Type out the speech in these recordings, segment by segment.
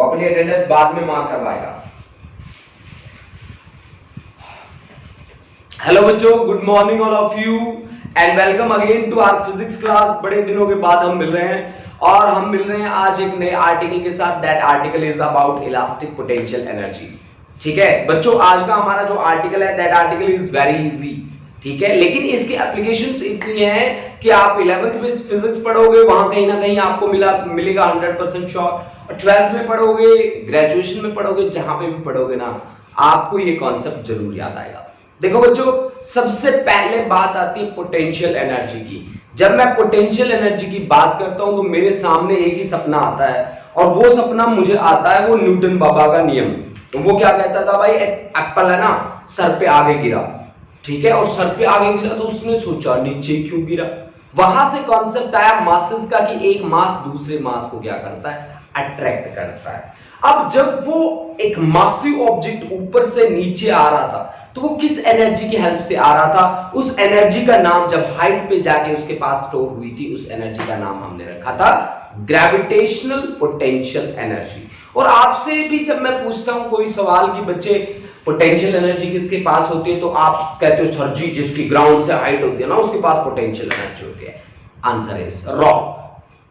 अपनी अटेंडेंस बाद में मार्क करवाएगा। हेलो बच्चों, good morning all of you and welcome again to our physics class. बड़े दिनों के बाद हम मिल रहे हैं और हम मिल रहे हैं आज एक नए आर्टिकल के साथ। That article is about elastic potential energy. ठीक है बच्चों, आज का हमारा जो आर्टिकल है that article is very easy. ठीक है, लेकिन इसकी एप्लीकेशंस इतनी हैं कि आप 11th में फिजिक्स पढ़ोगे वहां कहीं ना कहीं आपको मिलेगा 100% श्योर, और 12th में पढ़ोगे, ग्रेजुएशन में पढ़ोगे, जहां पे भी पढ़ोगे ना आपको ये कॉन्सेप्ट जरूर याद आएगा। देखो बच्चों, सबसे पहले बात आती है पोटेंशियल एनर्जी की। जब मैं पोटेंशियल एनर्जी की बात करता हूं तो मेरे सामने एक ही सपना आता है, और वो सपना मुझे आता है वो न्यूटन बाबा का नियम। तो वो क्या कहता था भाई, एप्पल है ना सर पे आगे गिरा, ठीक है, और सर पे आगे गिरा तो उसने सोचा नीचे क्यों गिरा। वहां से कॉन्सेप्ट आया मासेस का कि एक मास दूसरे मास को क्या करता है, अट्रैक्ट करता है। अब जब वो एक मासिव ऑब्जेक्ट ऊपर से नीचे आ रहा था तो वो किस एनर्जी की हेल्प से आ रहा था, उस एनर्जी का नाम जब हाइट पे जाके उसके पास स्टोर हुई थी उस एनर्जी का नाम हमने रखा था ग्रेविटेशनल पोटेंशियल एनर्जी। और आपसे भी जब मैं पूछता हूं कोई सवाल कि बच्चे पोटेंशियल एनर्जी किसके पास होती है, तो आप कहते हो सर जी जिसकी ग्राउंड से हाइट होती है ना उसके पास पोटेंशियल एनर्जी होती है। Answer is wrong.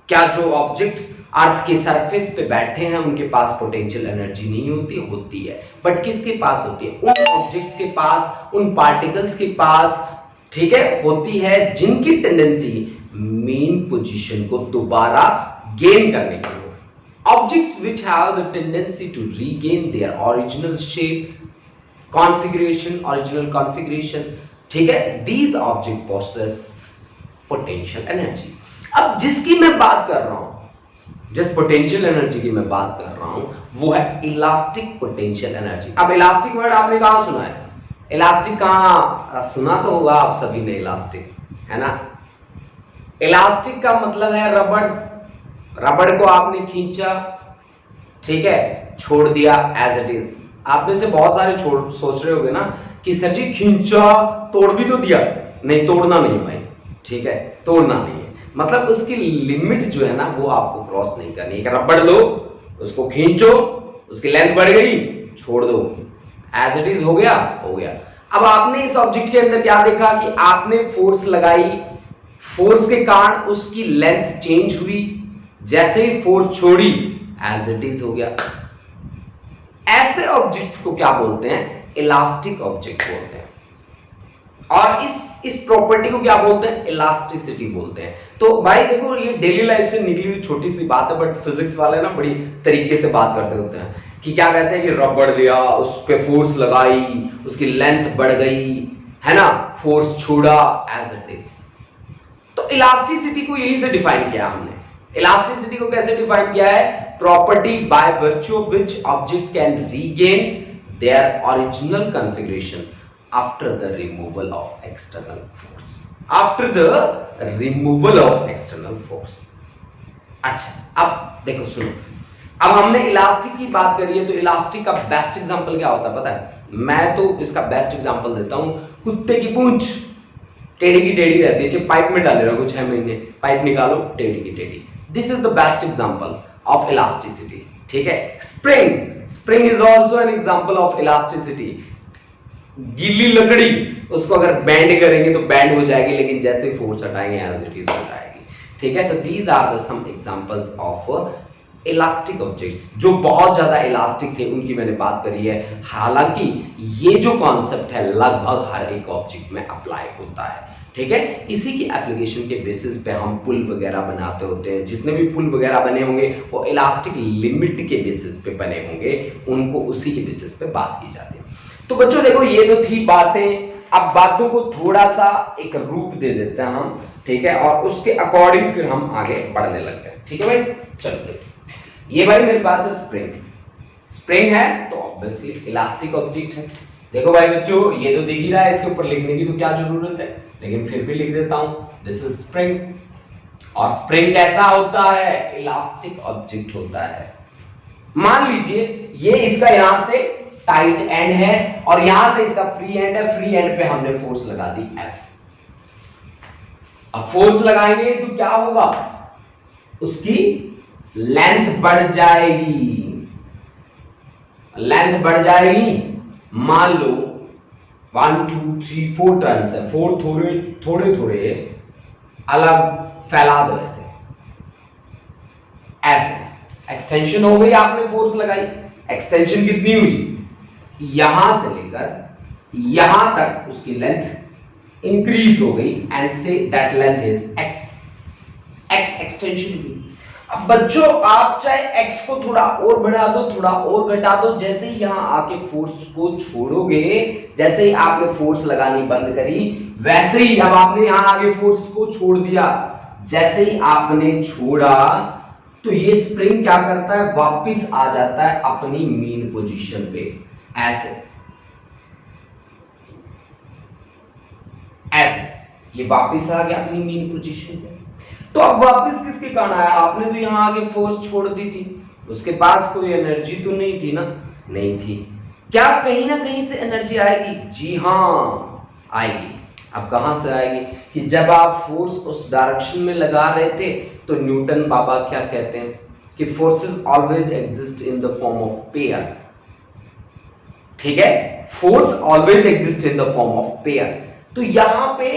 क्या जो ऑब्जेक्ट अर्थ के सरफेस पे बैठे हैं उनके पास पोटेंशियल एनर्जी नहीं होती, होती है, बट किसके पास होती है, उन ऑब्जेक्ट्स के पास, उन पार्टिकल्स के पास, ठीक है, होती है जिनकी टेंडेंसी मेन पोजीशन को दोबारा गेन करने की हो। Objects which have the tendency to regain their original shape, original configuration, ठीक है, these object possess potential energy। अब जिसकी मैं बात कर रहा हूं, जिस पोटेंशियल एनर्जी की मैं बात कर रहा हूं वो है इलास्टिक पोटेंशियल एनर्जी। अब इलास्टिक वर्ड आपने कहां सुना है, इलास्टिक कहां सुना तो होगा आप सभी ने, इलास्टिक है ना। इलास्टिक का मतलब है रबड़। रबड़ को आपने खींचा, ठीक है, छोड़ दिया एज इट इज। आप में से बहुत सारे सोच रहे होंगे ना कि सर जी खींचा तोड़ भी तो दिया, नहीं तोड़ना नहीं भाई, ठीक है, तोड़ना नहीं है, मतलब उसकी लिमिट जो है ना वो आपको क्रॉस नहीं करनी है। रबड़ लो, उसको खींचो, उसकी लेंथ बढ़ गई, छोड़ दो, एज इट इज हो गया, हो गया। अब आपने इस ऑब्जेक्ट के अंदर क्या देखा कि आपने फोर्स लगाई, फोर्स के कारण उसकी लेंथ चेंज हुई, जैसे ही फोर्स छोड़ी एज इट इज हो गया। ऐसे ऑब्जेक्ट्स को क्या बोलते हैं, इलास्टिक ऑब्जेक्ट बोलते हैं, और इस प्रॉपर्टी को क्या बोलते हैं, इलास्टिसिटी बोलते हैं। तो भाई देखो ये डेली लाइफ से निकली हुई छोटी सी बात है, बट फिजिक्स वाले ना बड़ी तरीके से बात करते होते हैं कि क्या कहते हैं कि रबड़ लिया, उस पे फोर्स लगाई, उसकी लेंथ बढ़ गई, है ना, फोर्स छोड़ा एज इट इज। तो इलास्टिसिटी को यही से डिफाइन किया हमने। इलास्टिसिटी को कैसे डिफाइन किया है, property by virtue of which object can regain their original configuration after the removal of external force, after the removal of external force. अच्छा अब देखो सुनो, अब हमने इलास्टिक की बात करी है तो इलास्टिक का बेस्ट एग्जांपल क्या होता है पता है, मैं तो इसका बेस्ट एग्जांपल देता हूं, कुत्ते की पूंछ टेढ़ी की टेढ़ी रहती है, पाइप में डाले रखो 6 महीने, पाइप निकालो टेढ़ी की टेढ़ी। This is the best example of elasticity, ठीक है। Spring is also an example of elasticity. गीली लकड़ी उसको अगर बैंड करेंगे तो बैंड हो जाएगी, लेकिन जैसे फोर्स हटाएंगे एज इट इज हो जाएगी, ठीक है। तो these are the some examples of elastic objects जो बहुत ज्यादा इलास्टिक थे, उनकी मैंने बात करी है। हालांकि ये जो कॉन्सेप्ट है लगभग हर एक ऑब्जेक्ट में अप्लाई होता है, ठीक है। इसी की एप्लीकेशन के बेसिस पे हम पुल वगैरह बनाते होते हैं। जितने भी पुल वगैरह बने होंगे वो इलास्टिक लिमिट के बेसिस पे बने होंगे, उनको उसी के बेसिस पे बात की जाती है। तो बच्चों देखो ये तो थी बातें, अब बातों को थोड़ा सा एक रूप दे देते हैं हम, ठीक है, और उसके अकॉर्डिंग फिर हम आगे बढ़ने लगते हैं, ठीक है भाई। चलो ये भाई मेरे पास है स्प्रिंग, स्प्रिंग है तो ऑब्वियसली इलास्टिक ऑब्जेक्ट है। देखो भाई बच्चों ये तो दिख ही रहा है, इसके ऊपर लिखने की तो क्या जरूरत है, लेकिन फिर भी लिख देता हूं, दिस इज स्प्रिंग। और स्प्रिंग कैसा होता है, इलास्टिक ऑब्जेक्ट होता है। मान लीजिए ये इसका यहां से टाइट एंड है और यहां से इसका फ्री एंड है, फ्री एंड पे हमने फोर्स लगा दी F। अब फोर्स लगाएंगे तो क्या होगा, उसकी लेंथ बढ़ जाएगी, लेंथ बढ़ जाएगी, मान लो 1 2 3 4 टर्न्स है, 4 थोड़े थोड़े अलग फैला दो ऐसे ऐसे, एक्सटेंशन हो गई, आपने फोर्स लगाई, एक्सटेंशन कितनी हुई, यहां से लेकर यहां तक उसकी लेंथ इंक्रीज हो गई and say that length is x, x extension हुई। अब बच्चों आप चाहे x को थोड़ा और बढ़ा दो, थोड़ा और घटा दो, जैसे ही यहां आके फोर्स को छोड़ोगे, जैसे ही आपने फोर्स लगानी बंद करी, वैसे ही अब आपने यहां आगे फोर्स को छोड़ दिया, जैसे ही आपने छोड़ा तो ये स्प्रिंग क्या करता है, वापस आ जाता है अपनी मेन पोजीशन पे, ऐसे ऐसे, ये वापस आ गया अपनी मेन पोजीशन पे। तो अब वापस किसके कारण आया, आपने तो यहां आगे फोर्स छोड़ दी थी, उसके पास कोई एनर्जी तो नहीं थी ना, नहीं थी। क्या कहीं ना कहीं से एनर्जी आएगी, जी हां आएगी। अब कहां से आएगी कि जब आप फोर्स उस डायरेक्शन में लगा रहे थे तो न्यूटन बाबा क्या कहते हैं कि forces always exist in the form of pair, ठीक है, force always exist in the form of pair. तो यहां पे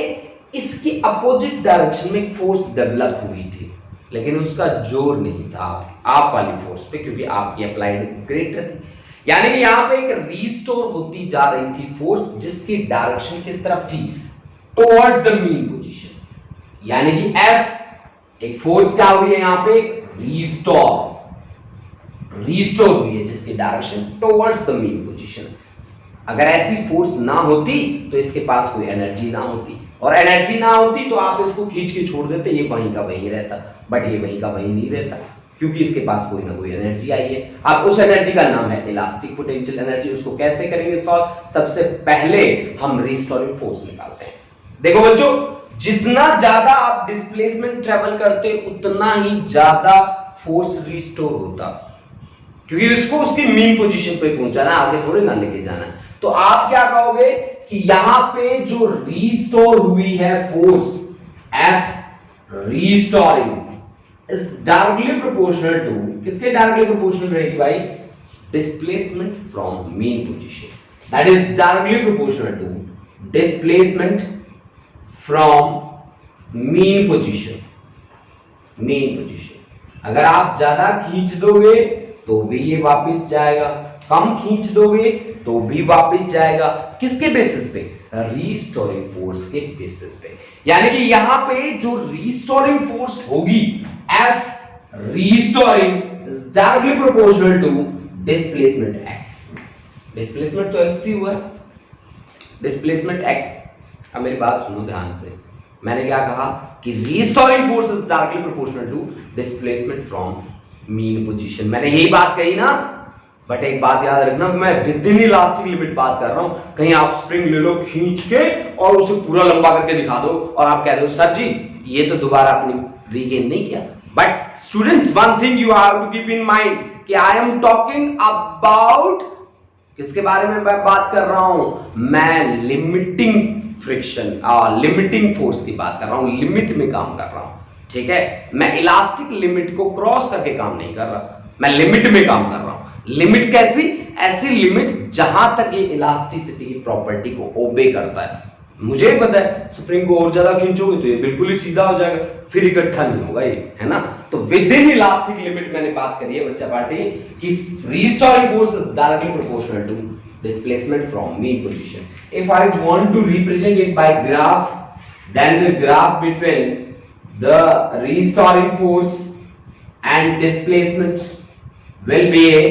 इसके अपोजिट डायरेक्शन में एक फोर्स डेवलप हुई थी, लेकिन उसका जोर नहीं था आप वाली फोर्स पे, क्योंकि आपकी अप्लाइड ग्रेटर थी। यानी कि यहां पे एक रीस्टोर होती जा रही थी फोर्स, जिसकी डायरेक्शन किस तरफ थी, टुवर्ड्स द मीन पोजीशन। यानी कि F एक फोर्स क्या हुई है यहां पे, रीस्टोर हुई है, जिसकी direction towards the mean position. अगर ऐसी फोर्स ना होती तो इसके पास कोई एनर्जी ना होती, और एनर्जी ना होती तो आप इसको खींच के छोड़ देते, ये वहीं का वहीं रहता, बट ये वहीं का वहीं नहीं रहता, क्योंकि इसके पास कोई ना कोई एनर्जी आई है। अब उस एनर्जी का नाम है इलास्टिक पोटेंशियल एनर्जी। उसको कैसे करेंगे सॉल्व, सबसे पहले हम रीस्टोरिंग फोर्स निकालते हैं। देखो बच्चों, जितना ज्यादा आप डिस्प्लेसमेंट ट्रेवल करते उतना ही ज्यादा फोर्स रिस्टोर होता, क्योंकि उसको उसकी मीन पोजीशन पे पहुंचाना, आगे थोड़े ना लेके जाना। तो आप क्या कहोगे कि यहां पे जो रीस्टोर हुई है force F restoring is directly proportional to, किसके डायरेक्टली प्रोपोर्शनल रहेगी भाई, displacement from mean position, that is directly proportional to displacement from mean position, mean position. अगर आप ज्यादा खींच दोगे तो भी ये वापस जाएगा, कम खींच दोगे तो भी वापस जाएगा, किसके बेसिस पे, रीस्टोरिंग फोर्स के बेसिस पे। यानी कि यहां पे जो रीस्टोरिंग फोर्स होगी F restoring is directly proportional to displacement x। Displacement तो x ही हुआ, डिस्प्लेसमेंट x। अब मेरी बात सुनो ध्यान से, मैंने क्या कहा कि restoring force is directly proportional to displacement from mean position, मैंने यही बात कही ना। बट एक बात याद रखना, मैं विद इन इलास्टिक लिमिट बात कर रहा हूं, कहीं आप स्प्रिंग ले लो खींच के और उसे पूरा लंबा करके दिखा दो और आप कह दो सर जी ये तो दोबारा आपने रीगेन नहीं किया। But students, one thing you have to keep in mind कि आई एम टॉकिंग अबाउट, किसके बारे में मैं बात कर रहा हूं, मैं लिमिटिंग फ्रिक्शन, लिमिटिंग फोर्स की बात कर रहा हूं, लिमिट में काम कर रहा हूं, ठीक है। मैं इलास्टिक लिमिट को क्रॉस करके काम नहीं कर रहा, मैं लिमिट में काम कर रहा हूं। लिमिट कैसी, ऐसी लिमिट जहां तक ये इलास्टिसिटी की प्रॉपर्टी को ओबे करता है। मुझे पता है स्प्रिंग को और ज्यादा खींचोगे तो ये बिल्कुल ही सीधा हो जाएगा, फिर इकट्ठा नहीं होगा ये, है ना। तो विद इन इलास्टिक लिमिट मैंने बात करी है बच्चा पार्टी कि restoring force is directly proportional to displacement from mean position. If I want to represent it by graph, then the graph between the restoring force and displacement will be a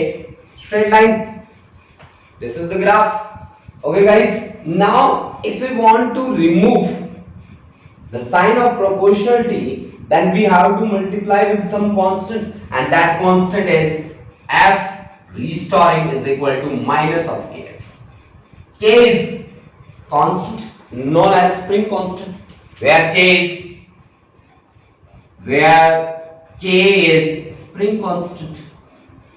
straight line. This is the graph. Okay guys, now if we want to remove the sign of proportionality, then we have to multiply with some constant, and that constant is F restoring is equal to minus of kx. K is constant known as spring constant, where K is spring constant,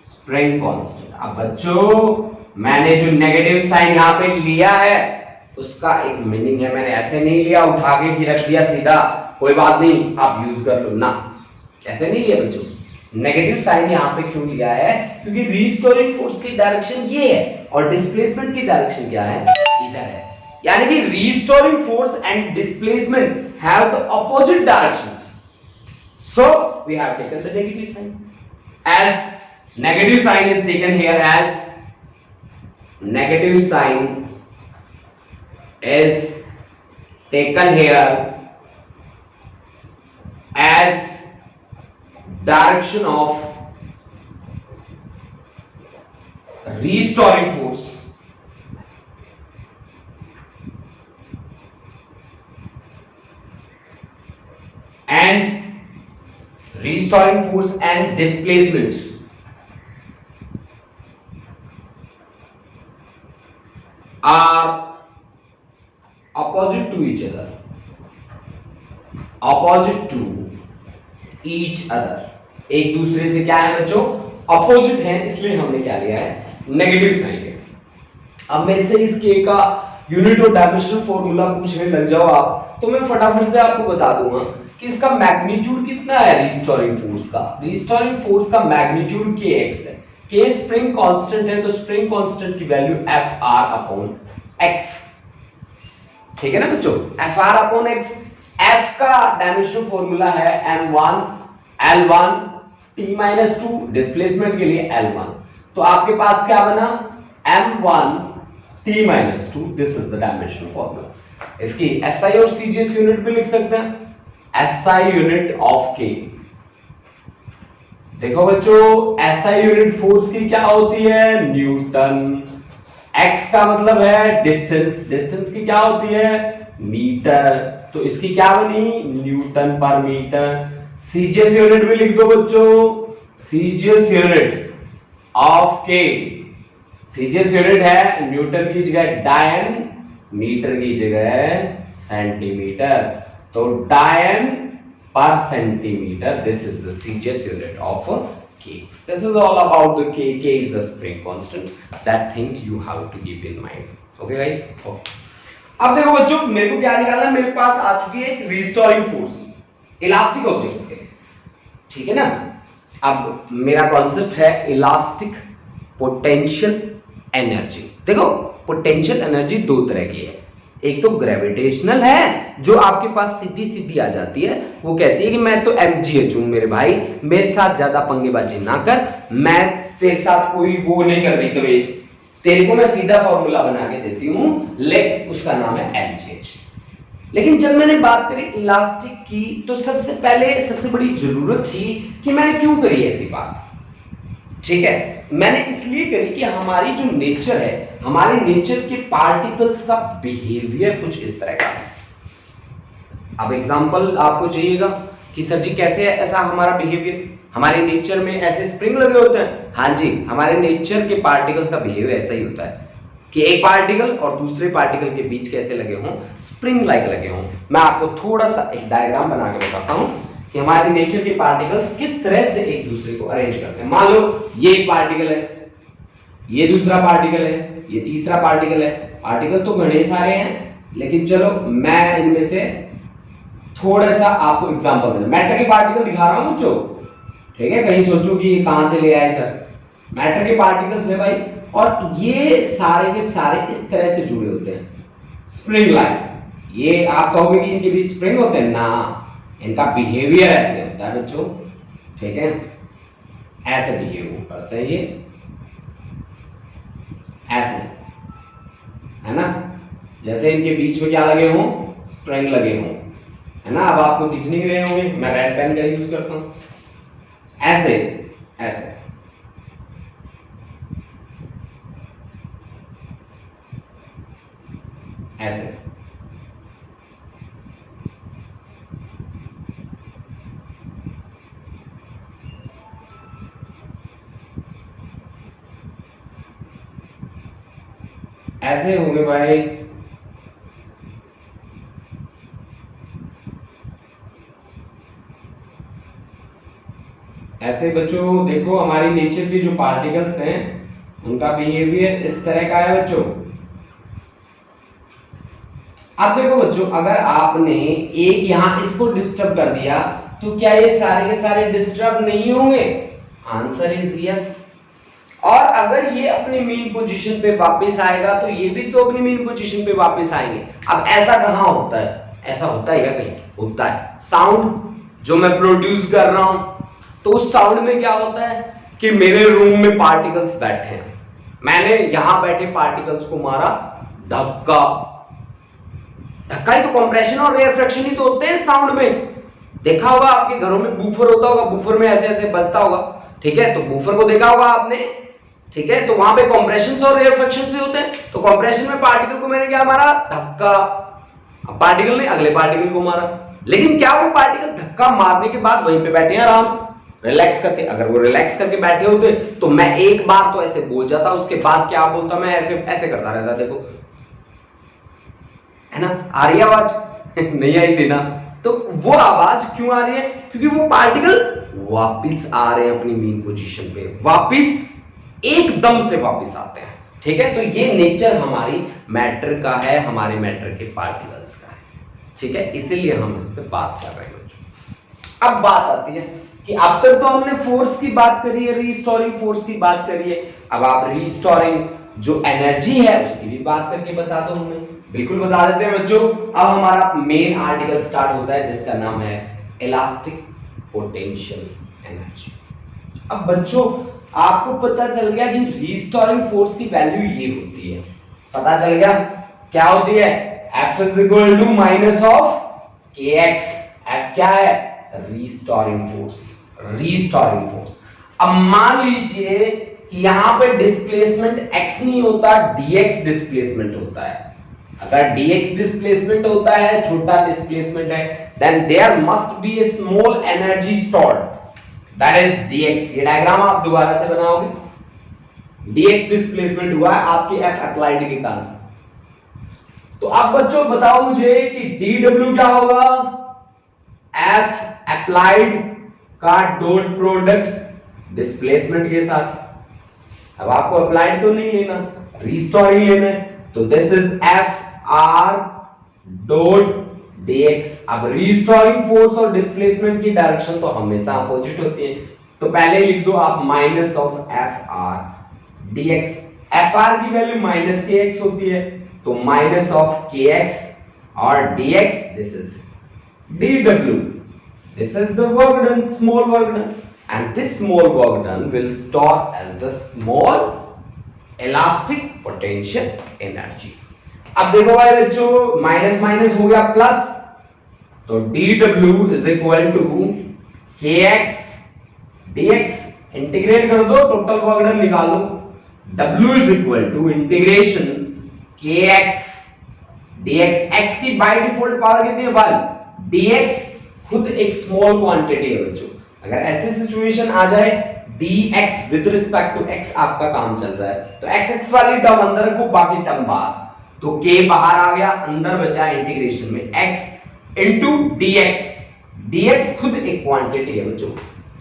spring constant. अब बच्चों मैंने जो negative sign यहाँ पे लिया है उसका एक मीनिंग है, मैंने ऐसे नहीं लिया उठा के रख दिया सीधा, कोई बात नहीं आप यूज कर लो ना, ऐसे नहीं लिया बच्चों। नेगेटिव साइन यहां पे क्यों लिया है? क्योंकि रीस्टोरिंग फोर्स की डायरेक्शन ये है और डिस्प्लेसमेंट की डायरेक्शन क्या है? इधर है। यानी कि restoring force and displacement have the opposite directions, so we have taken the negative sign. as negative sign is taken here as negative sign is taken here as direction of restoring force and restoring force and displacement are opposite to each other, opposite to each other, एक दूसरे से क्या है बच्चों? Opposite है, इसलिए हमने क्या लिया है? नेगेटिव साइन लिया। अब मेरे से इस के का यूनिट और डायमेंशनल फॉर्मूला पूछने लग जाओ आप, तो मैं फटाफट से आपको बता दूंगा कि इसका मैग्नीट्यूड कितना है रीस्टोरिंग फोर्स का। रीस्टोरिंग फोर्स का मैग्नीट्यूड kx है। k स्प्रिंग कांस्टेंट है, तो स्प्रिंग कांस्टेंट की वैल्यू Fr/x, ठीक है ना बच्चों? Fr/x, F का डायमेंशनल फॉर्मूला है m1 L1 t-2, डिस्प्लेसमेंट के लिए L1, तो आपके पास क्या बना? m1 t-2, this is the dimensional formula. इसकी SI और CGS यूनिट भी लिख सकते हैं। SI यूनिट ऑफ K, देखो बच्चों SI यूनिट फोर्स की क्या होती है? न्यूटन। X का मतलब है डिस्टेंस, डिस्टेंस की क्या होती है? मीटर, तो इसकी क्या बनी? न्यूटन पर मीटर। CGS यूनिट भी लिख दो बच्चों, CGS unit of K, CGS unit है न्यूटन की जगह डायन, मीटर की जगह सेंटीमीटर, तो डायन पर centimetre, this is the CGS unit of K. This is all about the K. K is the spring constant. That thing you have to keep in mind. Okay guys? Okay. अब देखो बच्चों, मेरे को क्या निकालना है? मेरे पास आ चुकी है एक रीस्टोरिंग फोर्स इलास्टिक ऑब्जेक्ट्स के, ठीक है ना? अब मेरा कॉन्सेप्ट है इलास्टिक पोटेंशियल एनर्जी। देखो पोटेंशियल एनर्जी दो तरह की है, एक तो ग्रेविटेशनल है जो आपके पास सीधी सीधी आ जाती है, वो कहती है कि मैं तो mgh हूं मेरे भाई, मेरे साथ ज्यादा पंगेबाजी ना कर, मैं तेरे साथ कोई वो नहीं कर रही, तो तेरे को मैं सीधा फॉर्मूला बना के देती हूं, ले उसका नाम है mgh। लेकिन जब मैंने बात करी इलास्टिक की, तो सबसे पहले सबसे बड़ी जरूरत थी कि मैंने क्यों करी ऐसी बात, ठीक है? मैंने इसलिए करी कि हमारी जो नेचर है, हमारे नेचर के पार्टिकल्स का बिहेवियर कुछ इस तरह का है। अब एग्जांपल आपको चाहिएगा कि सर जी कैसे है ऐसा हमारा बिहेवियर? हमारे नेचर में ऐसे स्प्रिंग लगे होते हैं। हाँ जी, हमारे नेचर के पार्टिकल्स का बिहेवियर ऐसा ही होता है कि एक पार्टिकल और दूसरे पार्टिकल के बीच कैसे लगे हों, स्प्रिंग लाइक लगे हों। मैं आपको थोड़ा सा एक डायग्राम बना के बताता हूं कि हमारे नेचर के पार्टिकल्स किस तरह से एक दूसरे को अरेंज करते हैं। मान लो ये एक पार्टिकल है, ये दूसरा पार्टिकल है, ये तीसरा पार्टिकल है। पार्टिकल तो घने सारे हैं, लेकिन चलो मैं इनमें से थोड़ा सा आपको एग्जांपल दे, मैटर के पार्टिकल दिखा रहा हूं बच्चों, ठीक है? कहीं सोचो कि ये कहां से ले आए सर, मैटर के पार्टिकल्स है भाई, और ये सारे के सारे इस तरह से जुड़े होते हैं स्प्रिंग लाइक। ये आप कहोगे कि इनके बीच स्प्रिंग होते हैं ना, इनका बिहेवियर ऐसे होता है बच्चों, ठीक है? ऐसे बिहेव करते हैं ये, ऐसे, है ना? जैसे इनके बीच में क्या लगे हों, स्प्रिंग लगे हों, है ना? अब आपको दिख नहीं रहे होंगे, मैं रेड पेन का यूज करता हूं, ऐसे ऐसे, ऐसे, ऐसे होंगे भाई। ऐसे बच्चों देखो हमारी नेचर के जो पार्टिकल्स हैं उनका बिहेवियर इस तरह का है बच्चों। अब देखो बच्चों, अगर आपने एक यहां इसको डिस्टर्ब कर दिया तो क्या ये सारे के सारे डिस्टर्ब नहीं होंगे? Answer is yes. और अगर ये अपनी मीन पोजीशन पे वापस आएगा तो ये भी तो अपनी मीन पोजीशन पे वापस आएंगे। अब ऐसा कहां होता है? ऐसा होता है क्या कहीं? होता है। साउंड जो मैं प्रोड्यूस कर रहा हूं, तो उस साउंड में क्या होता है कि मेरे रूम में पार्टिकल्स बैठे हैं, मैंने यहां बैठे पार्टिकल्स को मारा धक्का। धक्का ही तो कंप्रेशन और रेयरफ्रैक्शन ही तो होते हैं साउंड में। देखा होगा आपके घरों में बूफर होता होगा, बूफर में ऐसे ऐसे बजता होगा, ठीक है? तो बूफर को देखा होगा आपने, ठीक है? तो वहां पे कंप्रेशन और रेयरफ्रैक्शन से होते हैं। तो कंप्रेशन में पार्टिकल को मैंने क्या मारा? धक्का। पार्टिकल ने अगले पार्टिकल को मारा, लेकिन क्या वो पार्टिकल धक्का मारने के बाद वहीं पे बैठे हैं आराम से रिलैक्स करके? अगर वो रिलैक्स करके बैठे होते तो मैं एक बार तो ऐसे बोल जाता, उसके बाद क्या बोलता? मैं ऐसे ऐसे करता रहता। देखो, है ना? आ रही आवाज? नहीं आई थी ना? तो वो आवाज क्यों आ रही है? क्योंकि वो पार्टिकल वापिस आ रहे हैं अपनी मीन पोजीशन पे, वापिस एकदम से वापिस आते हैं, ठीक है? तो ये नेचर हमारी मैटर का है, हमारे मैटर के पार्टिकल्स का है, ठीक है? इसीलिए हम इस पे बात कर रहे हैं बच्चों। अब बात आती है कि अब तक तो हमने फोर्स की बात करी है, रीस्टोरिंग फोर्स की बात करी है। अब आप रीस्टोरिंग जो एनर्जी है उसकी भी बात करके बता दो हमें। बिल्कुल बता देते हैं बच्चों। अब हमारा मेन आर्टिकल स्टार्ट होता है जिसका नाम है इलास्टिक पोटेंशियल एनर्जी। अब बच्चों आपको पता चल गया कि रीस्टोरिंग फोर्स की वैल्यू ये होती है, पता चल गया क्या होती है? F is equal to minus of kx। F क्या है? Restoring force, restoring force. अब मान लीजिए कि यहां पे डिस्प्लेसमेंट x नहीं होता, dx डिस्प्लेसमेंट होता है। अगर dx डिस्प्लेसमेंट होता है, छोटा डिस्प्लेसमेंट है, then there must be a small energy stored, that is dx। ये डायग्राम आप दोबारा से बनाओगे। dx डिस्प्लेसमेंट हुआ है आपके F अप्लाइड के कारण। तो अब बच्चों बताओ मुझे कि dw क्या होगा? F अप्लाइड का डॉट प्रोडक्ट डिस्प्लेसमेंट के साथ। अब आपको अप्लाइड तो नहीं लेना, रीस्टोरिंग लेना है, तो this is F R dot dx। अब रीस्टोरिंग फोर्स और डिस्प्लेसमेंट की डायरेक्शन तो हमेशा अपोजिट होती है, तो पहले लिख दो आप minus of F R dx। F R की वैल्यू माइनस के एक्स होती है, तो माइनस ऑफ के एक्स और dx, this is dw, this is the work done, small work done, and this small work done will store as the small elastic potential energy। अब देखो भाई बच्चों, माइनस माइनस हो गया प्लस, तो dw is equal to kx dx। Integrate कर दो, total work done निकालो। w is equal to integration kx dx। x की बाय डिफॉल्ट पावर कितनी है? 1। dx खुद एक स्मॉल क्वांटिटी है बच्चों। अगर ऐसी सिचुएशन आ जाए dx with respect to x आपका काम चल रहा है, तो x वाली टर्म अंदर रखो, बाकी टर्म बाहर, तो k बाहर आ गया, अंदर बचा इंटीग्रेशन में x इनटू dx। dx खुद एक क्वांटिटी है बच्चों,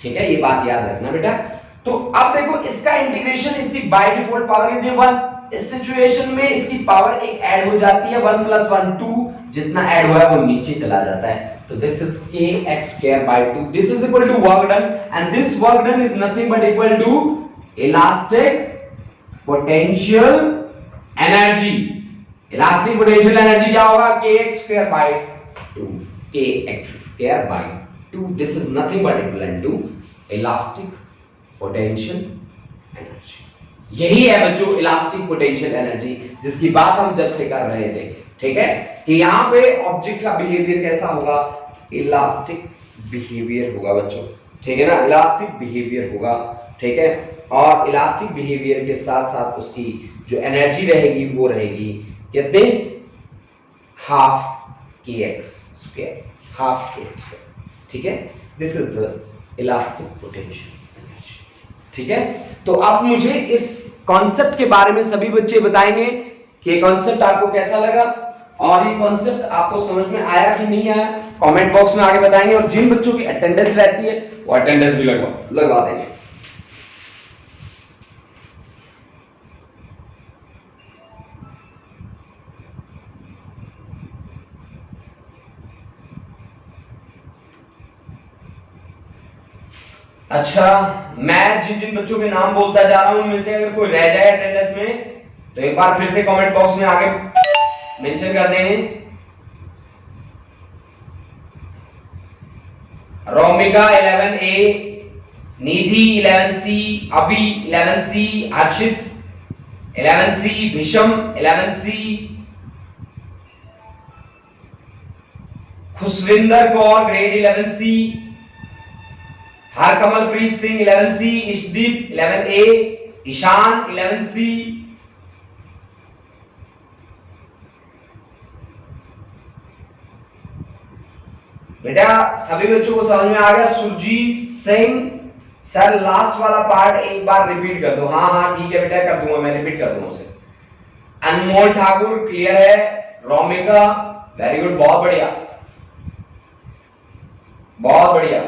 ठीक है? ये बात याद रखना बेटा। तो अब देखो इसका इंटीग्रेशन, इसकी बाय डिफॉल्ट पावर कितनी है? 1। इस सिचुएशन में इसकी पावर एक ऐड हो जाती है, 1 + 1 2, जितना ऐड हुआ है वो नीचे चला जाता है, तो this is kx square by 2। this is equal to work done, and this work done is nothing but equal to elastic potential energy। elastic potential energy क्या होगा? kx square by 2, kx square by 2, this is nothing but equivalent to elastic potential energy। यही है बच्चों elastic potential energy, जिसकी बात हम जब से कर रहे थे, ठीक है? कि यहां पे ऑब्जेक्ट का बिहेवियर कैसा होगा? इलास्टिक बिहेवियर होगा बच्चों, ठीक है ना? इलास्टिक बिहेवियर होगा, ठीक है? और इलास्टिक बिहेवियर के साथ साथ उसकी जो एनर्जी रहेगी वो रहेगी कितने? हाफ के एक्स स्क्वायर, हाफ के एक्स स्क्वायर, ठीक है? This is the elastic potential energy, ठीक है? तो अब मुझे इस कॉन्सेप्ट के बारे में सभी बच्चे बताएंगे कि ये कॉन्सेप्ट आपको कैसा लगा और ये कॉन्सेप्ट आपको समझ में आया कि नहीं आया, कमेंट बॉक्स में आगे बताएंगे। और जिन बच्चों की अटेंडेंस रहती है वो अटेंडेंस भी लगा देंगे। अच्छा, मैं जिन जिन बच्चों के नाम बोलता जा रहा हूं उनमें से अगर कोई रह जाए अटेंडेंस में तो एक बार फिर से कमेंट बॉक्स में आके मेंशन कर देंगे। रोमिका 11A, निधि 11C, Abhi 11C, Harshit 11C, Bhisham 11C, Khushwinder Kaur grade 11C, Harkamalpreet Singh 11C, Ishdeep 11A, Ishaan 11C, बेटा सभी बच्चों को समझ में आ गया? सुरजीत सिंह सर लास्ट वाला पार्ट एक बार रिपीट कर दो। हाँ हाँ ठीक है बेटा, कर दूंगा, मैं रिपीट कर दूंगा उसे। अनमोल ठाकुर क्लियर है, रोमिका वेरी गुड, बहुत बढ़िया बहुत बढ़िया।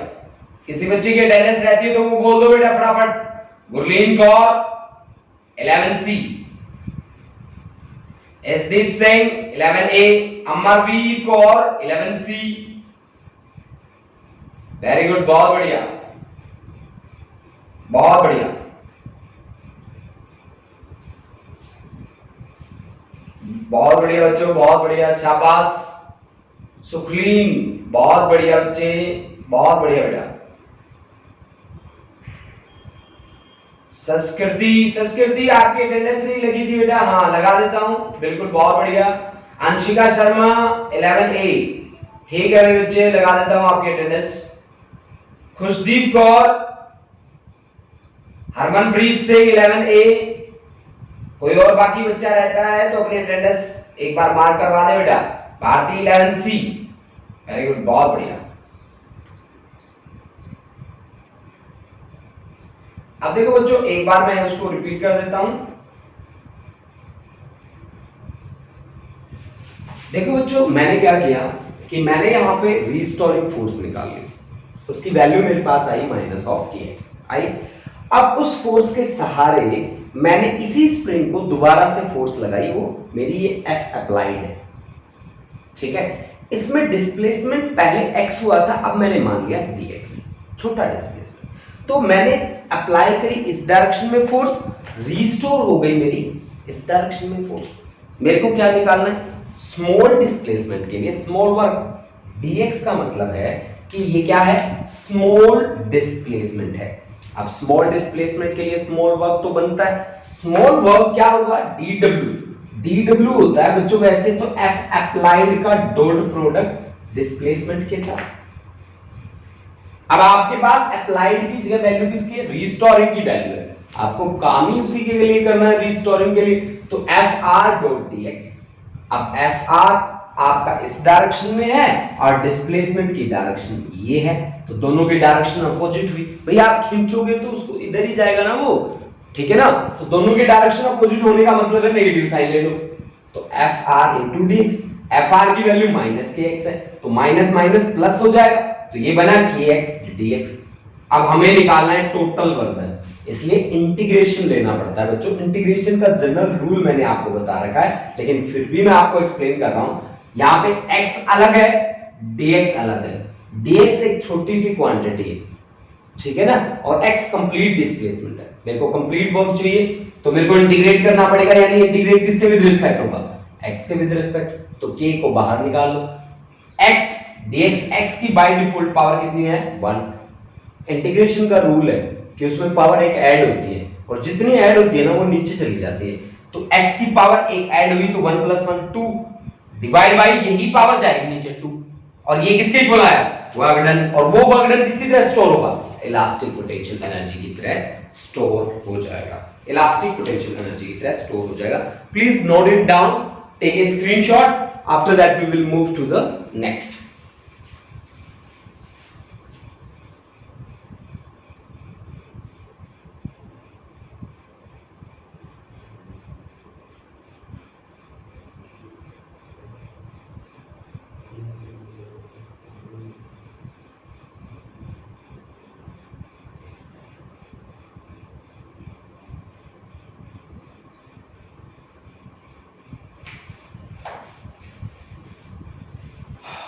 किसी बच्चे की अटेंडेंस रहती है तो वो बोल दो बेटा फटाफट। Gurleen Kaur 11C, Esdeep Singh 11A, Amarveer Kaur 11C, very good, बहुत बढ़िया बहुत बढ़िया बहुत बढ़िया बच्चों, बहुत बढ़िया, शाबाश। सुखलीन बहुत बढ़िया बच्चे, बहुत बढ़िया बेटा। संस्कृति आपकी अटेंडेंस नहीं लगी थी बेटा? हाँ लगा देता हूं, बिल्कुल बहुत बढ़िया। अंशिका शर्मा 11A, ठीक है भाई बच्चे, लगा देता हूं आपकी अटेंडेंस। खुशदीप कौर, हरमनप्रीत सिंह 11A, कोई और बाकी बच्चा रहता है तो अपनी अटेंडेंस एक बार मार्क करवा दे बेटा। भारती 11C, वेरी गुड, बहुत बढ़िया। अब देखो बच्चों, एक बार मैं उसको रिपीट कर देता हूं। देखो बच्चों, मैंने क्या किया कि मैंने यहां पे रीस्टोरिंग फोर्स निकाल ली, उसकी वैल्यू मेरे पास आई -kx आई। अब उस फोर्स के सहारे मैंने इसी स्प्रिंग को दोबारा से फोर्स लगाई, वो मेरी ये F अप्लाइड है, ठीक है। इसमें डिस्प्लेसमेंट पहले x हुआ था, अब मैंने मान लिया dx, छोटा डिस्प्लेसमेंट। तो मैंने अप्लाई करी इस डायरेक्शन में फोर्स, रीस्टोर हो गई मेरी इस डायरेक्शन में फोर्स। मेरे को क्या निकालना है? स्मॉल डिस्प्लेसमेंट के लिए स्मॉल वर्क, dx का मतलब है कि ये क्या है? स्मॉल डिस्प्लेसमेंट है। अब स्मॉल डिस्प्लेसमेंट के लिए स्मॉल वर्क तो बनता है, स्मॉल वर्क क्या होगा? dw होता है बच्चों वैसे तो F अप्लाइड का डॉट प्रोडक्ट डिस्प्लेसमेंट के साथ। अब आपके पास अप्लाइड की जगह वैल्यू किसकी है? रीस्टोरिंग की वैल्यू है, आपको काम ही उसी के लिए करना है, रीस्टोरिंग के लिए। तो Fr डॉट dx, अब Fr आपका इस डायरेक्शन में है और डिस्प्लेसमेंट की डायरेक्शन ये है, तो दोनों की डायरेक्शन अपोजिट हुई। भैया आप खींचोगे तो उसको इधर ही जाएगा ना वो, ठीक है ना? तो दोनों की डायरेक्शन अपोजिट होने का मतलब है नेगेटिव साइन ले लो। तो Fr into dx, Fr की वैल्यू -kx है, तो माइनस माइनस प्लस हो जाएगा, तो ये बना kx dx। अब हमें निकालना है टोटल वर्क, इसलिए इंटीग्रेशन लेना पड़ता है बच्चों। इंटीग्रेशन का जनरल रूल मैंने आपको बता रखा है, लेकिन फिर भी मैं आपको एक्सप्लेन कर रहा हूं। यहाँ पे x अलग है, dx अलग है। dx एक छोटी सी क्वांटिटी है, ठीक है ना, और x कंप्लीट डिस्प्लेसमेंट है। मेरे को कंप्लीट वर्क चाहिए तो मेरे को इंटीग्रेट करना पड़ेगा, यानी इंटीग्रेट किसके विद रिस्पेक्ट होगा? x के विद रिस्पेक्ट। तो k को बाहर निकाल लो, x dx, x की बाय डिफॉल्ट पावर कितनी है? 1। इंटीग्रेशन का रूल है कि उसमें पावर एक ऐड होती है, और जितनी ऐड होती है ना वो नीचे चली जाती है। तो x की पावर एक ऐड हुई तो 1 + 1 2, डिवाइड बाय यही पावर जाएगी नीचे 2, और ये किसके इक्वल आया? Work done. और वो वर्क डन किसकी तरह स्टोर होगा? इलास्टिक पोटेंशियल एनर्जी की तरह स्टोर हो जाएगा, इलास्टिक पोटेंशियल एनर्जी की तरह स्टोर हो जाएगा। Please note it down, take a screenshot, after that we will move to the next.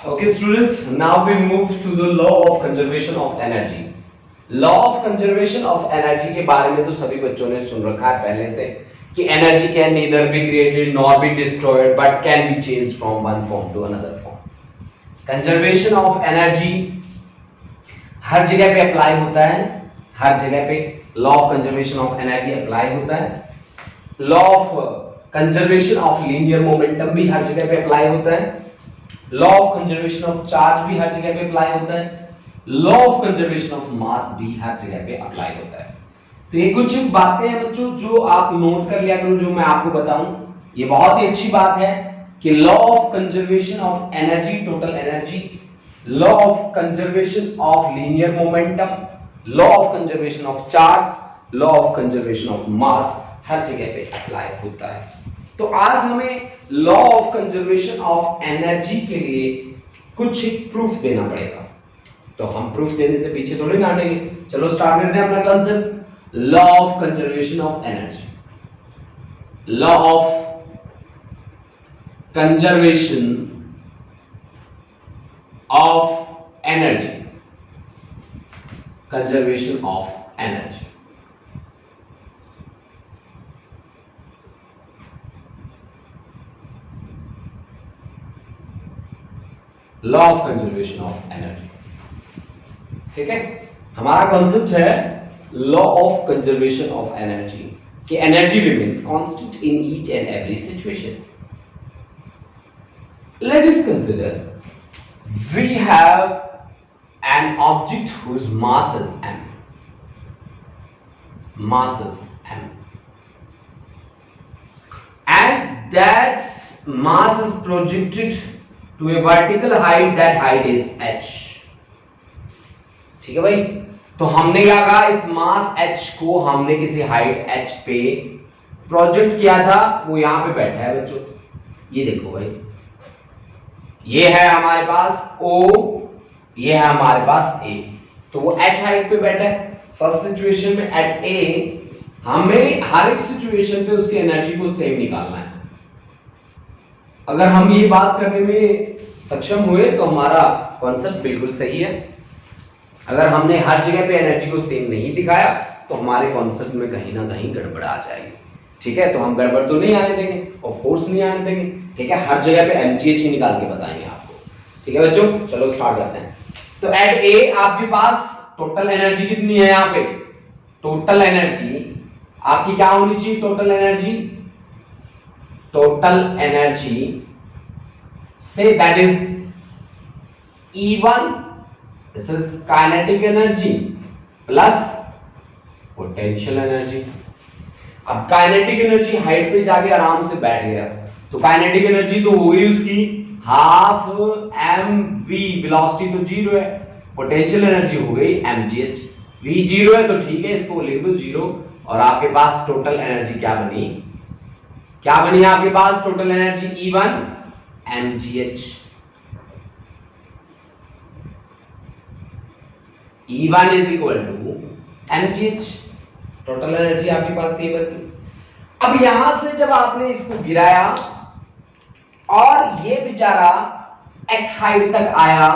Okay students, now we move to the law of conservation of energy. Law of conservation of energy के बारे में तो सभी बच्चों ने सुन रखा है पहले से कि energy can neither be created nor be destroyed but can be changed from one form to another form. Conservation of energy हर जगह पे अप्लाई होता है, हर जगह पे law of conservation of energy apply होता है। Law of conservation of linear momentum भी हर जगह पे अप्लाई होता है। Law of conservation of charge भी हर जगह पे अप्लाई होता है। लॉ ऑफ कंजर्वेशन ऑफ मास भी हर जगह पे अप्लाई होता है। तो ये कुछ बातें हैं बच्चों जो आप नोट कर लिया करो, जो मैं आपको बताऊं। ये बहुत ही अच्छी बात है कि law of conservation of energy, total energy, law of conservation of linear momentum, law of conservation of charge, law of conservation of mass हर जगह पे अप्लाई होता है। तो आज हमें law of conservation of energy के लिए कुछ प्रूफ देना पड़ेगा। तो हम प्रूफ देने से पीछे थोड़ी ना हटेंगे। चलो स्टार्ट करते हैं अपना concept, law of conservation of energy. Law of conservation of energy, conservation of energy. Law of conservation of energy, ठीक है। हमारा कॉन्सेप्ट है law of conservation of energy कि energy remains constant in each and every situation. Let us consider we have an object whose mass is m, mass is m, and that mass is projected to a vertical height, that height is h। ठीक है भाई, तो हमने क्या कहा, इस मास h को हमने किसी हाइट h पे प्रोजेक्ट किया था, वो यहां पे बैठा है बच्चों। ये देखो भाई, ये है हमारे पास O, ये है हमारे पास A, तो वो h हाइट पे बैठा है। फर्स्ट सिचुएशन में एट A हमें हर एक सिचुएशन पे उसकी एनर्जी को सेम निकालना है। अगर हम ये बात करने में सक्षम हुए तो हमारा कॉन्सेप्ट बिल्कुल सही है। अगर हमने हर जगह पे एनर्जी को सेम नहीं दिखाया तो हमारे कॉन्सेप्ट में कहीं ना कहीं गड़बड़ आ जाएगी। ठीक है, तो हम गड़बड़ तो नहीं आने देंगे, ऑफ कोर्स नहीं आने देंगे। ठीक है, हर जगह पे mgh ही निकाल के बताएंगे आपको। ठीक है बच्चों, चलो स्टार्ट करते हैं। तो एट A आपके पास टोटल एनर्जी कितनी है? यहाँ पे टोटल एनर्जी आपकी क्या होनी चाहिए? Total energy say that is E1, this is kinetic energy plus potential energy. अब काइनेटिक एनर्जी हाइट पे जाके आराम से बैठ गया, तो काइनेटिक एनर्जी तो हो गई उसकी हाफ mv, वेलोसिटी तो 0 है, पोटेंशियल एनर्जी हो गई mgh, v 0 है तो ठीक है, इसको लिख दो 0। और आपके पास टोटल एनर्जी क्या बनी? आपके पास total energy E1 mgh। E1 is equal to mgh, total energy आपके पास ये बनी। अब यहां से जब आपने इसको गिराया और ये बेचारा x हाइट तक आया,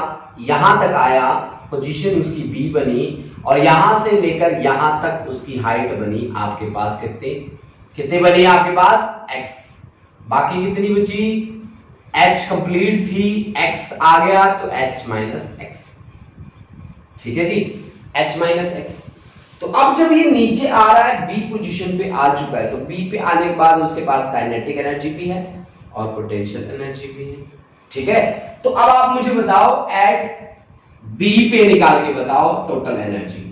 यहां तक आया, पोजीशन उसकी B बनी, और यहां से लेकर यहां तक उसकी हाइट बनी आपके पास कितने बनी आपके पास? x। बाकी कितनी बची? h कंप्लीट थी, x आ गया तो h माइनस x। ठीक है जी, h माइनस x। तो अब जब ये नीचे आ रहा है, B पोजीशन पे आ चुका है, तो B पे आने के बाद उसके पास काइनेटिक एनर्जी भी है और पोटेंशियल एनर्जी भी है। ठीक है, तो अब आप मुझे बताओ एट B पे निकाल के बताओ टोटल एनर्जी।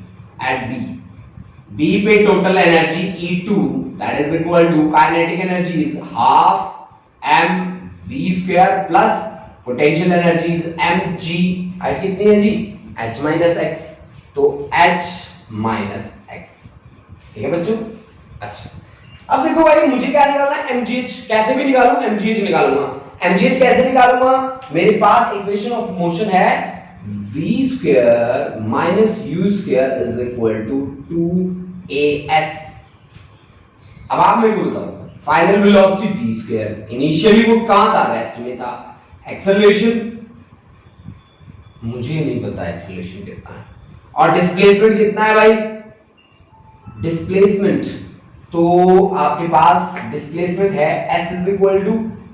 एट B पे total energy E2 that is equal to kinetic energy is half mv square plus potential energy is mg। Height कितनी है जी? h माइनस x, तो h माइनस x। ठीक है बच्चों, अच्छा अब देखो भाई, मुझे क्या निकालना है? mgh। कैसे भी निकालूं, mgh निकालूंगा। mgh कैसे निकालूंगा? मेरे पास इक्वेशन ऑफ मोशन है v square minus u square is equal to 2as। अब आप मेरे को बताओ, final velocity v square, initially वो कहां था? रेस्ट में था। एक्सेलरेशन मुझे नहीं पता एक्सेलरेशन कितना है, और डिस्प्लेसमेंट कितना है भाई? डिस्प्लेसमेंट तो आपके पास डिस्प्लेसमेंट है s is equal to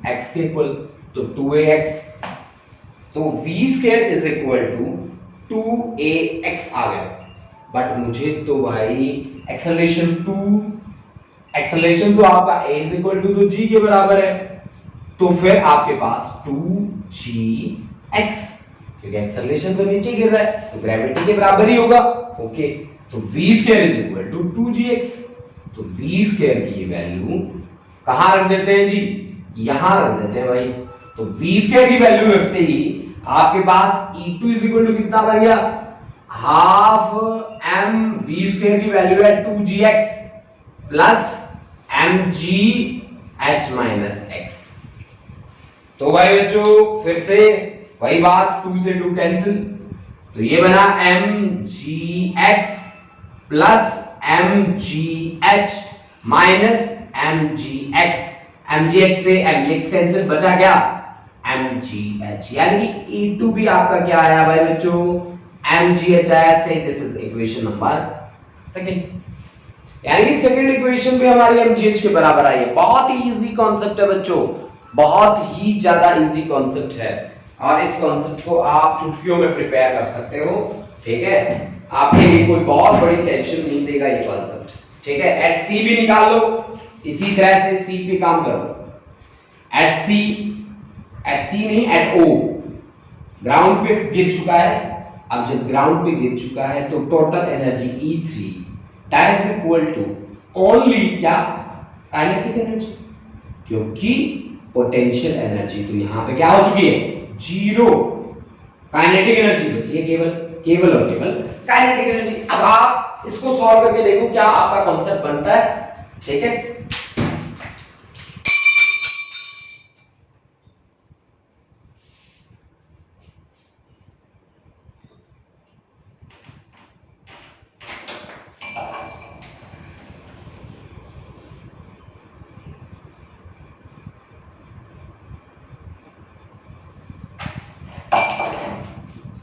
x के इक्वल, तो 2ax, तो v square is equal to 2ax आ गया। बट मुझे तो भाई एक्सेलरेशन तो आपका a इज इक्वल टू तो g के बराबर है, तो फिर आपके पास 2gx, क्योंकि एक्सेलरेशन तो नीचे गिर रहा है तो ग्रेविटी के बराबर ही होगा। ओके, तो v square is equal to 2gx, तो v स्क्वायर की ये वैल्यू कहां रख देते हैं जी? यहां रख देते हैं भाई। तो v स्क्वायर की वैल्यू रखते ही आपके पास E2 इज इक्वल टू कितना बन गया? हाफ m v स्क्वायर की वैल्यू है 2gx plus mgh minus x। तो भाई बच्चों फिर से वही बात, 2 से 2 कैंसिल, तो ये बना mgx plus mgh minus mgx से mgx कैंसिल, बचा क्या? mgh, यानी कि E2 भी आपका क्या आया भाई बच्चों? mgh आया। से this is equation number second, यानी कि सेकंड इक्वेशन भी हमारी mgh के बराबर आई है। बहुत ही इजी कॉन्सेप्ट है बच्चों, बहुत ही ज्यादा इजी कॉन्सेप्ट है, और इस कॉन्सेप्ट को आप चुटकियों में प्रिपेयर कर सकते हो। ठीक है, आपके लिए कोई बहुत बड़ी टेंशन नहीं देगा ये कॉन्सेप्ट। ठीक है, एट सी भी निकाल लो, इसी तरह से सी पे काम करो। एट सी नहीं, एट ओ ग्राउंड पे गिर चुका है। अब जब ग्राउंड पे गिर चुका है तो total energy E3 that is equal to only क्या? काइनेटिक एनर्जी, क्योंकि पोटेंशियल एनर्जी तो यहां पे क्या हो चुकी है? जीरो। काइनेटिक एनर्जी बची है केवल और केवल काइनेटिक एनर्जी। अब आप इसको सॉल्व करके देखो क्या आपका कॉन्सेप्ट बनता है। ठीक है,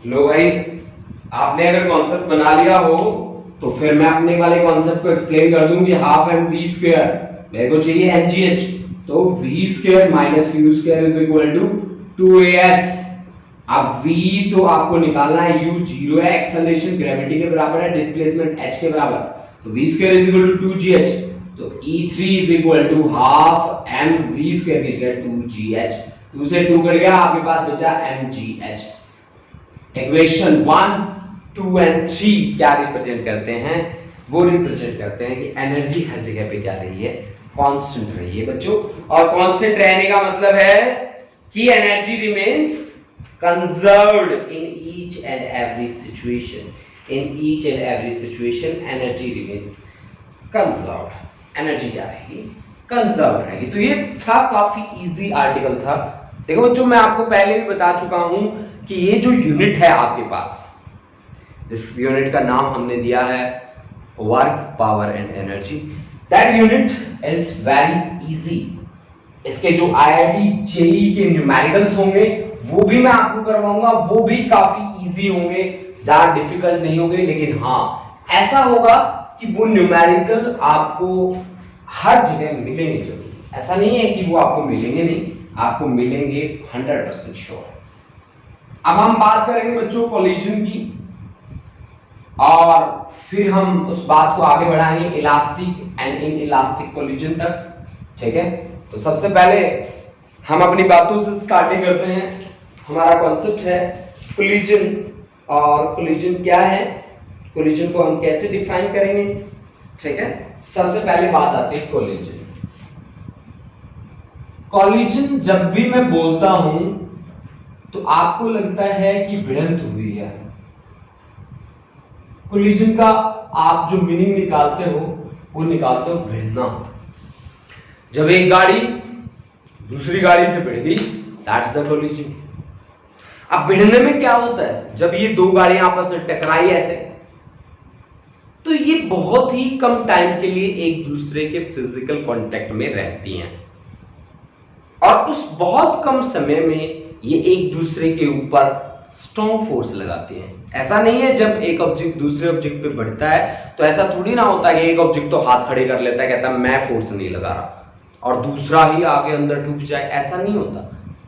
लो भाई, आपने अगर कॉन्सेप्ट बना लिया हो तो फिर मैं अपने वाले कॉन्सेप्ट को एक्सप्लेन कर दूं कि हाफ एम वी स्क्वायर मेरे को चाहिए mgh, तो v square minus u square is equal to 2as। अब v तो आपको निकालना है, u जीरो है, एक्सेलरेशन ग्रेविटी के बराबर है, डिस्प्लेसमेंट h के बराबर, तो v square is equal to 2gh, तो E3 is equal to half m v square की जगह 2gh, 2 से 2 कट गया, आपके पास बचा mgh। इक्वेशन 1, 2 एंड 3 क्या रिप्रेजेंट करते हैं? वो रिप्रेजेंट करते हैं कि एनर्जी हर जगह पे क्या रही है? कांस्टेंट रही है बच्चों। और कांस्टेंट रहने का मतलब है कि energy remains conserved in each and every situation. In each and every situation energy remains conserved. Energy क्या रहेगी? कंजर्व्ड रहेगी। तो ये था काफी इजी आर्टिकल था। देखो बच्चों, मैं आपको पहले भी बता चुका हूं कि ये जो यूनिट है आपके पास, इस यूनिट का नाम हमने दिया है work, power and energy. That unit is very easy. इसके जो IIT JEE के न्यूमेरिकल्स होंगे वो भी मैं आपको करवाऊंगा, वो भी काफी इजी होंगे, ज्यादा डिफिकल्ट नहीं होंगे। लेकिन हाँ, ऐसा होगा कि वो न्यूमेरिकल आपको हर जगह मिलेंगे जरूर। ऐसा नहीं है कि वो आपको मिलेंगे नहीं, आपको मिलेंगे 100% श्योर। अब हम बात करेंगे बच्चों कोलिजन की, और फिर हम उस बात को आगे बढ़ाएंगे elastic and in elastic collision तक। ठीक है, तो सबसे पहले हम अपनी बातों से स्टार्टिंग करते हैं। हमारा कॉन्सेप्ट है कोलिजन, और कोलिजन क्या है, कोलिजन को हम कैसे डिफाइन करेंगे। ठीक है, सबसे पहले बात आती है कोलिजन। कोलिजन जब भी मैं बोलता हूं तो आपको लगता है कि भिड़ंत हुई है। कोलिजन का आप जो मीनिंग निकालते हो वो निकालते हो भिड़ना। जब एक गाड़ी दूसरी गाड़ी से भिड़ गई, दैट्स द कोलिजन। अब भिड़ने में क्या होता है? जब ये दो गाड़ियां आपस में टकराई ऐसे, तो ये बहुत ही कम टाइम के लिए एक दूसरे के फिजिकल कांटेक्ट में रहती हैं, और उस बहुत कम समय में ये एक दूसरे के ऊपर स्ट्रॉन्ग फोर्स लगाती हैं। ऐसा नहीं है जब एक ऑब्जेक्ट दूसरे ऑब्जेक्ट पे बढ़ता है तो ऐसा थोड़ी ना होता है कि एक ऑब्जेक्ट तो हाथ खड़े कर लेता है, कहता है मैं फोर्स नहीं लगा रहा, और दूसरा ही आगे अंदर ढुक जाए, ऐसा नहीं होता।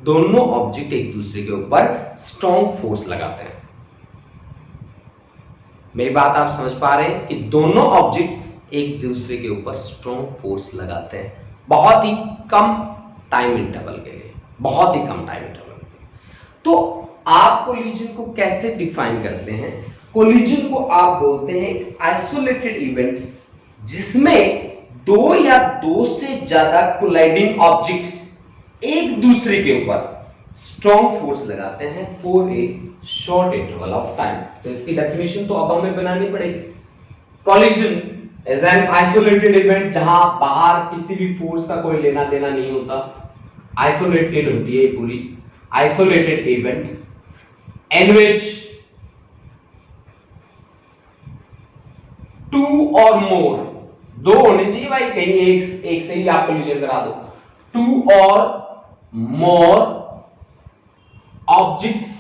दोनों ऑब्जेक्ट एक दूसरे के ऊपर स्ट्रॉन्ग फोर्स लगाते हैं। मेरी बात आप समझ पा रहे हैं कि दोनों ऑब्जेक्ट एक दूसरे के ऊपर स्ट्रॉन्ग फोर्स लगाते हैं, बहुत ही कम टाइम इंटरवल के लिए, बहुत ही कम टाइम इंटरवल के लिए। तो आप कोलिजन को कैसे डिफाइन करते हैं? कोलिजन को आप बोलते हैं एक आइसोलेटेड इवेंट जिसमें दो या दो से ज्यादा कोलाइडिंग ऑब्जेक्ट एक दूसरे के ऊपर स्ट्रॉन्ग फोर्स लगाते हैं for a short interval of time. तो इसकी डेफिनेशन तो अब हमें बनानी पड़ेगी। Collision is an isolated event जहां बाहर किसी भी फोर्स का कोई लेना देना नहीं होता, आइसोलेटेड होती है पूरी, isolated event in which two or more, दो होने चाहिए भाई, कहीं एक से ही आप कोलिजन करा दो, two or more objects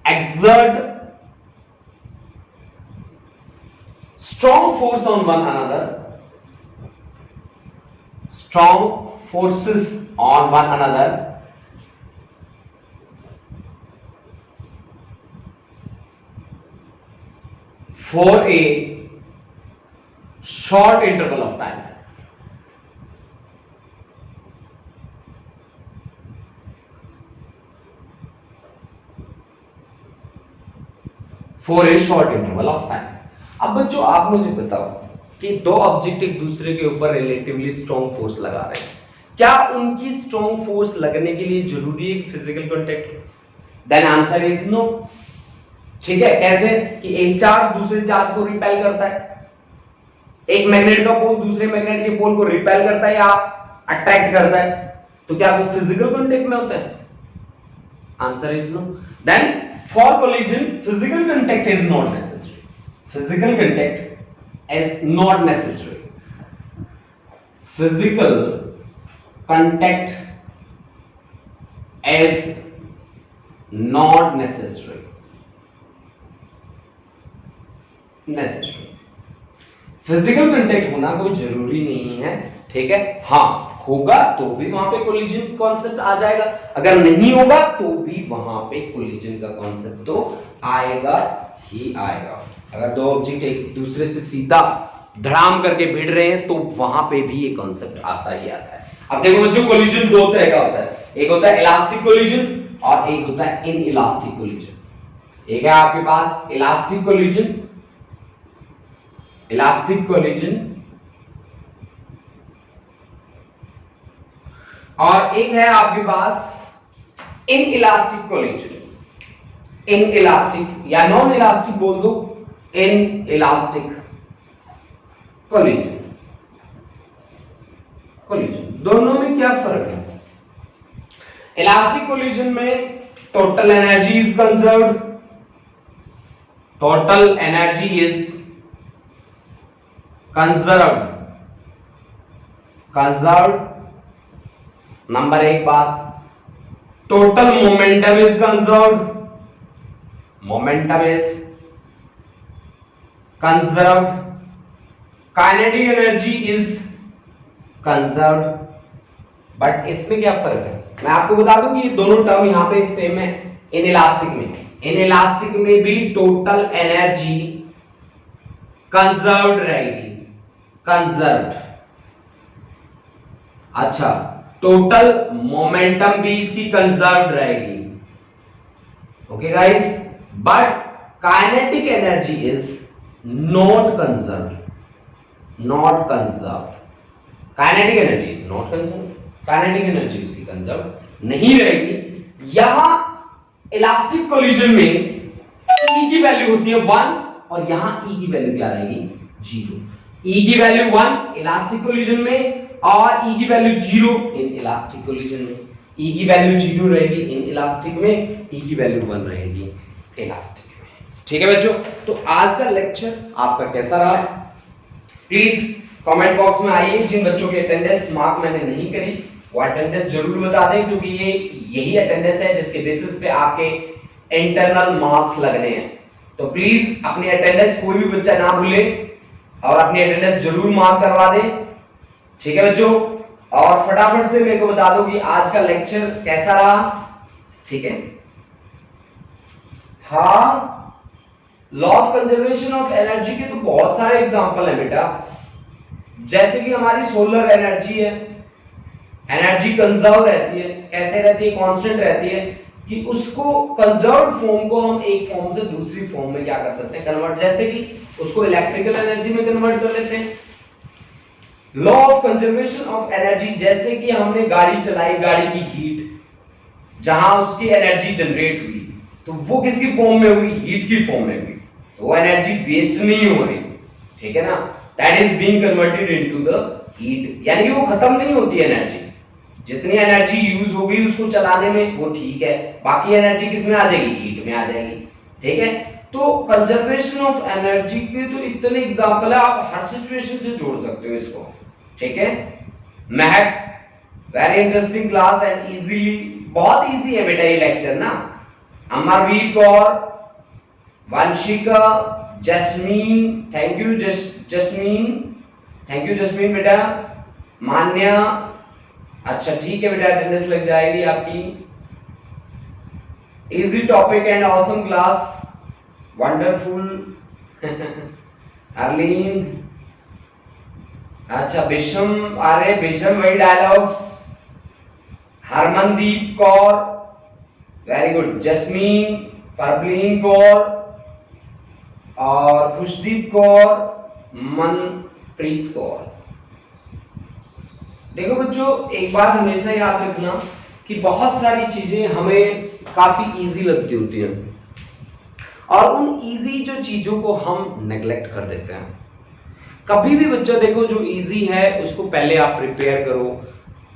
exert strong force on one another, strong forces on one another for a short interval of time. For a short interval of time. अब बच्चों आप मुझे बताओ कि दो ऑब्जेक्ट एक दूसरे के ऊपर रिलेटिवली स्ट्रॉन्ग फोर्स लगा रहे हैं, क्या उनकी स्ट्रॉन्ग फोर्स लगने के लिए जरूरी है physical contact? Then answer is no. ठीक है, कैसे कि एक चार्ज दूसरे चार्ज को रिपेल करता है, एक मैग्नेट का पोल दूसरे मैग्नेट के पोल को रिपेल करता है या अट्रैक्ट करता है, तो क्या वो फिजिकल कांटेक्ट में होता है? Answer is no. Then for collision physical contact is not necessary, physical contact is not necessary, physical contact is not necessary, necessary. Physical contact होना कोई जरूरी नहीं है, ठीक है। हाँ होगा तो भी वहां पे कोलिजन कॉन्सेप्ट आ जाएगा, अगर नहीं होगा तो भी वहां पे कोलिजन का कॉन्सेप्ट तो आएगा ही आएगा। अगर दो ऑब्जेक्ट एक दूसरे से सीधा धड़ाम करके भिड़ रहे हैं तो वहां पे भी ये कॉन्सेप्ट आता ही आता है। अब देखो बच्चों, कोलिजन दो तरह का होता है, एक होता है इलास्टिक कोलिजन और एक होता है इन इलास्टिक कोलिजन। एक है आपके पास इलास्टिक कोलिजन, इलास्टिक कोलिजन, और एक है आपके पास inelastic collision. Inelastic या नॉन इलास्टिक बोल दो, इन इलास्टिक कोलिजन। कोलिजन दोनों में क्या फर्क है? इलास्टिक कोलिजन में total energy is conserved, total energy is conserved, conserved. Number एक बात, total momentum is conserved, momentum is conserved, kinetic energy is conserved. But इसमें क्या फर्क है? मैं आपको बता दूं कि ये दोनों टर्म यहां पे सेम है। इन इलास्टिक में भी टोटल एनर्जी कंजर्व्ड रहेगी, कंजर्व्ड। अच्छा, टोटल मोमेंटम भी इसकी कंजर्व्ड रहेगी, okay guys. But kinetic energy is not conserved, not conserved. Kinetic energy is not conserved, kinetic energy इसकी कंजर्व्ड नहीं रहेगी। यहां इलास्टिक कोलिजन में E की वैल्यू होती है 1 और यहां E की वैल्यू क्या रहेगी? 0। E की वैल्यू 1 इलास्टिक कोलिजन में और E की वैल्यू 0 इन इलास्टिक कोलिजन में। E की वैल्यू 0 रहेगी इन इलास्टिक में, E की वैल्यू 1 रहेगी इलास्टिक में। ठीक है बच्चों, तो आज का लेक्चर आपका कैसा रहा? प्लीज कमेंट बॉक्स में आइए। जिन बच्चों की अटेंडेंस मार्क मैंने नहीं करी वो अटेंडेंस जरूर बता दें, क्योंकि ये यही अटेंडेंस है जिसके बेसिस पे आपके इंटरनल मार्क्स लगने हैं। तो प्लीज अपनी अटेंडेंस कोई भी बच्चा ना भूले और अपनी अटेंडेंस जरूर मार्क करवा दे, ठीक है बच्चों। और फटाफट से मेरे को बता दो कि आज का लेक्चर कैसा रहा, ठीक है। हाँ, law of conservation of energy के तो बहुत सारे एग्जांपल है बेटा, जैसे कि हमारी सोलर एनर्जी है, एनर्जी कंजर्व रहती है, कैसे रहती है, कांस्टेंट रहती है, कि उसको कंजर्व्ड फॉर्म को हम एक फॉर्म से दूसरी फॉर्म में क्या कर सकते हैं, कन्वर्ट, जैसे कि उसको इलेक्ट्रिकल एनर्जी में कन्वर्ट कर लेते हैं। Law of conservation of energy, जैसे कि हमने गाड़ी चलाई, गाड़ी की हीट जहां उसकी एनर्जी जनरेट हुई, तो वो किसकी फॉर्म में हुई, हीट की फॉर्म में हुई, तो वो एनर्जी वेस्ट नहीं हो रही, ठीक है ना, that is being converted into the heat, यानी कि वो खत्म नहीं होती एनर्जी, जितनी एनर्जी यूज होगी उसको चलाने में वो ठीक है, बाकी एनर्जी किस में आ जाएगी, हीट में आ जाएगी, ठीक है। तो कंजर्वेशन ऑफ एनर्जी के तो इतने एग्जांपल है, आप हर सिचुएशन से जोड़ सकते हो इसको, ठीक है। महक, very interesting class and easily, बहुत इजी है बेटा ये लेक्चर ना। Amarvir Kaur, Vanshika, jasmine, thank you jasmine, thank you jasmine बेटा, मान्या, अच्छा ठीक है बेटा, अटेंडेंस लग जाएगी आपकी। Easy topic and awesome class, wonderful. Arleen, अच्छा विषम, अरे विषम वही dialogues. Harmandeep Kaur, very good. Jasmeen, Parveen Kaur और खुशदीप कौर, मनप्रीत कौर। देखो बच्चों, एक बात हमेशा याद रखना कि बहुत सारी चीजें हमें काफी इजी लगती होती हैं और उन इजी जो चीजों को हम नेग्लेक्ट कर देते हैं। कभी भी बच्चा देखो जो इजी है उसको पहले आप प्रिपेयर करो,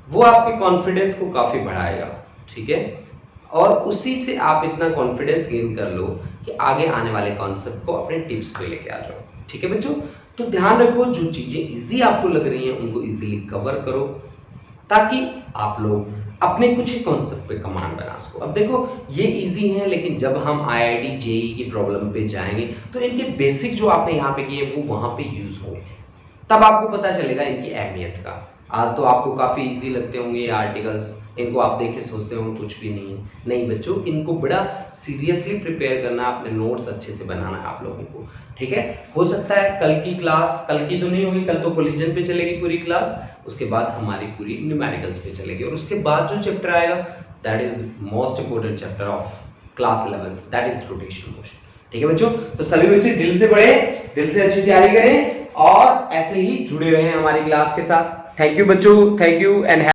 वो आपके कॉन्फिडेंस को काफी बढ़ाएगा, ठीक है। और उसी से आप इतना कॉन्फिडेंस गेन कर लो कि आगे आने वाले कॉन्सेप्ट को अपने टिप्स पे लेके आ जाओ, ठीक है बच्चों। तो ध्यान रखो, जो चीजें इजी आपको लग रही हैं उनको इजीली कवर करो, ताकि आप लोग अपने कुछ ही कॉन्सेप्ट पे कमांड बना सको। अब देखो ये इजी है, लेकिन जब हम आईआईटी जेईई की प्रॉब्लम पे जाएंगे तो इनके बेसिक जो आपने यहाँ पे किए वो वहाँ पे यूज होंगे, तब आपको पता चलेगा इनकी अहमियत का। आज तो आपको काफ़ी इजी लगते होंगे ये आर्टिकल्स, इनको आप देख के सोचते होंगे कुछ भी नहीं है। नहीं बच्चों, इनको बड़ा सीरियसली प्रिपेयर करना, अपने नोट्स अच्छे से बनाना है आप लोगों को, ठीक है। हो सकता है कल की क्लास, कल की तो नहीं होगी, कल तो कोलिजन पे चलेगी पूरी क्लास, उसके बाद हमारी पूरी न्यूमेरिकल्स पे चलेगी, और उसके बाद जो चैप्टर आएगा that is most important chapter of class 11th, that is rotation motion, ठीक है बच्चों। तो सभी बच्चे दिल से पढ़ें, दिल से अच्छी तैयारी करें और ऐसे ही जुड़े रहें हमारी क्लास के साथ। थैंक यू बच्चों, थैंक यू एंड